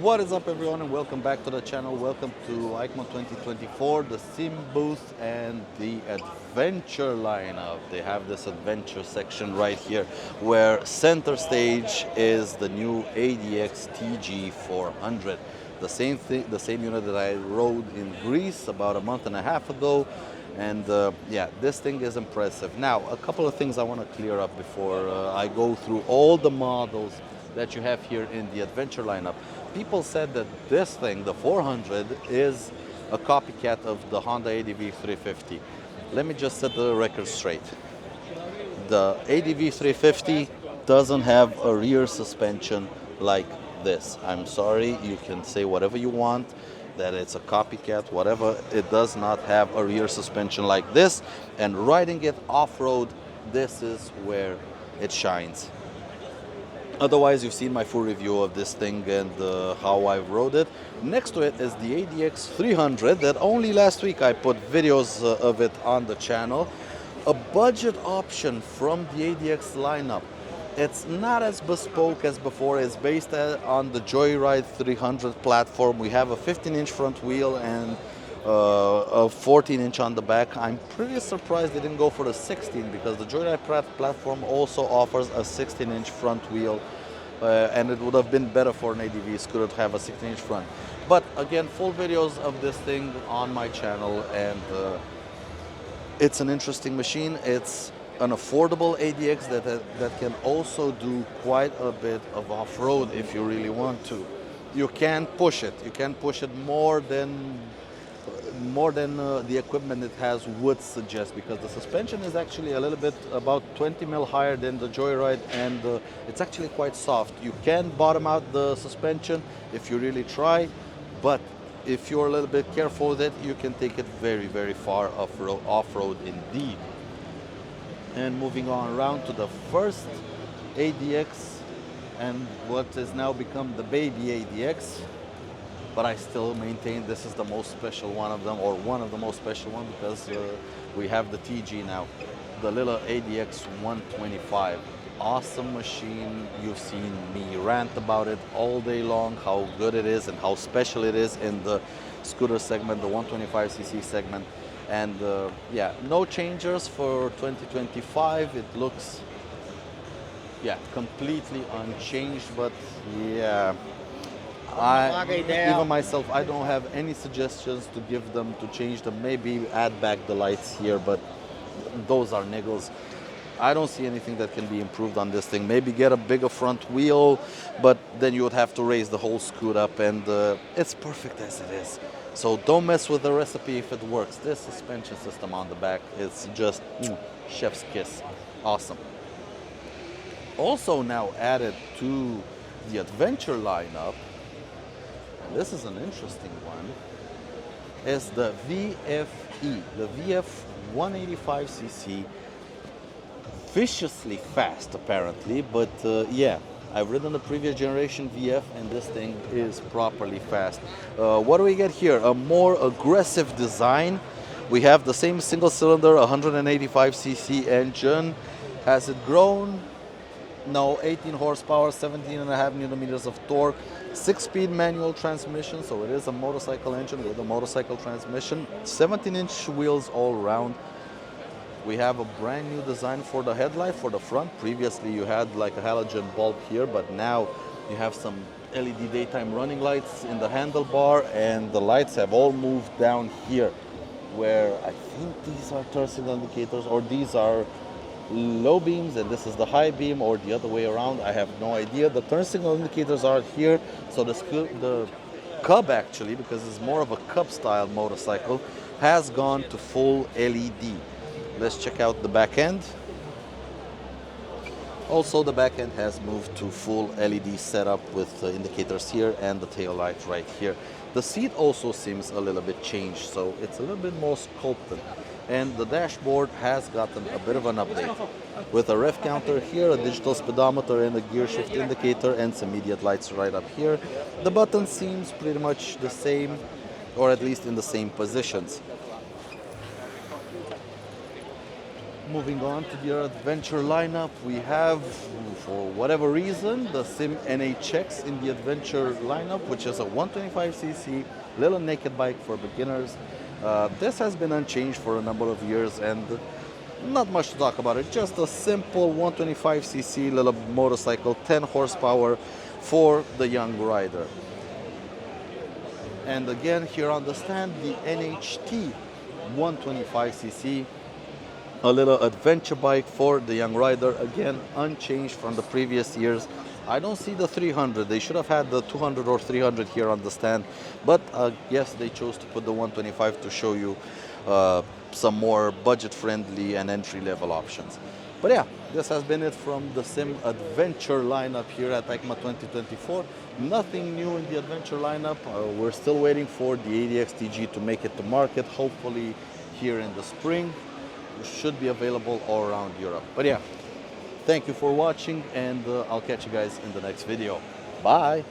What is up, everyone, and welcome back to the channel. Welcome to Eicma 2024, the Sym booth and the adventure lineup. They have this adventure section right here where center stage is the new ADX TG400. The same thing, the same unit that I rode in Greece about a month and a half ago. And yeah, this thing is impressive. Now, a couple of things I want to clear up before I go through all the models that you have here in the adventure lineup. People said that this thing, the 400, is a copycat of the Honda ADV 350. Let me just set the record straight. The ADV 350 doesn't have a rear suspension like this. I'm sorry, you can say whatever you want, that it's a copycat, whatever. It does not have a rear suspension like this, and riding it off-road, this is where it shines. Otherwise, you've seen my full review of this thing and how I rode it. Next to it is the ADX 300 that only last week I put videos of it on the channel. A budget option from the ADX lineup. It's not as bespoke as before. It's based on the Joyride 300 platform. We have a 15-inch front wheel and a 14-inch on the back. I'm pretty surprised they didn't go for the 16 because the Joyride platform also offers a 16-inch front wheel, and it would have been better for an ADV scooter to have a 16-inch front. But again, full videos of this thing on my channel, and it's an interesting machine. It's an affordable ADX that can also do quite a bit of off-road if you really want to. You can push it. You can push it more than the equipment it has would suggest, because the suspension is actually a little bit about 20 mil higher than the Joyride, and it's actually quite soft. You can bottom out the suspension if you really try, but if you're a little bit careful with it, you can take it very, very far off-road indeed. And moving on around to the first ADX, and what has now become the baby ADX, but I still maintain this is the most special one of them, or one of the most special ones, because we have the TG now, the little ADX 125. Awesome machine. You've seen me rant about it all day long, how good it is and how special it is in the scooter segment, the 125cc segment. And yeah, no changes for 2025. It looks, yeah, completely unchanged, but yeah, even myself, I don't have any suggestions to give them to change them. Maybe add back the lights here, but those are niggles. I don't see anything that can be improved on this thing. Maybe get a bigger front wheel, but then you would have to raise the whole scoot up, and it's perfect as it is. So don't mess with the recipe if it works. This suspension system on the back is just chef's kiss. Awesome. Also now added to the adventure lineup, and this is an interesting one, is the VFE, the VF 185cc. Viciously fast apparently, but yeah, I've ridden the previous generation VF, and this thing is properly fast. What do we get here? A more aggressive design. We have the same single cylinder 185cc engine. Has it grown? No, 18 horsepower, 17.5 newton-meters of torque, 6-speed manual transmission, so it is a motorcycle engine with a motorcycle transmission, 17-inch wheels all around. We have a brand new design for the headlight for the front. Previously you had like a halogen bulb here, but now you have some LED daytime running lights in the handlebar, and the lights have all moved down here, where I think these are turn signal indicators, or these are low beams and this is the high beam, or the other way around. I have no idea. The turn signal indicators are here, so the Cub, actually, because it's more of a Cub style motorcycle, has gone to full LED. Let's check out the back end. Also, the back end has moved to full LED setup with indicators here and the tail light right here. The seat also seems a little bit changed, so it's a little bit more sculpted. And the dashboard has gotten a bit of an update with a rev counter here, a digital speedometer and a gear shift indicator, and some immediate lights right up here. The button seems pretty much the same, or at least in the same positions. Moving on to the adventure lineup, we have, for whatever reason, the Sym Adx in the adventure lineup, which is a 125cc little naked bike for beginners. This has been unchanged for a number of years and not much to talk about it. Just a simple 125cc little motorcycle, 10 horsepower for the young rider. And again, here on the stand, the NHT 125cc, a little adventure bike for the young rider, again unchanged from the previous years. I don't see the 300. They should have had the 200 or 300 here on the stand, but yes, they chose to put the 125 to show you some more budget friendly and entry level options. But yeah, this has been it from the Sym Adventure lineup here at Eicma 2024. Nothing new in the adventure lineup. We're still waiting for the Adx TG to make it to market, hopefully here in the spring. Should be available all around Europe. But yeah, thank you for watching, and I'll catch you guys in the next video. Bye.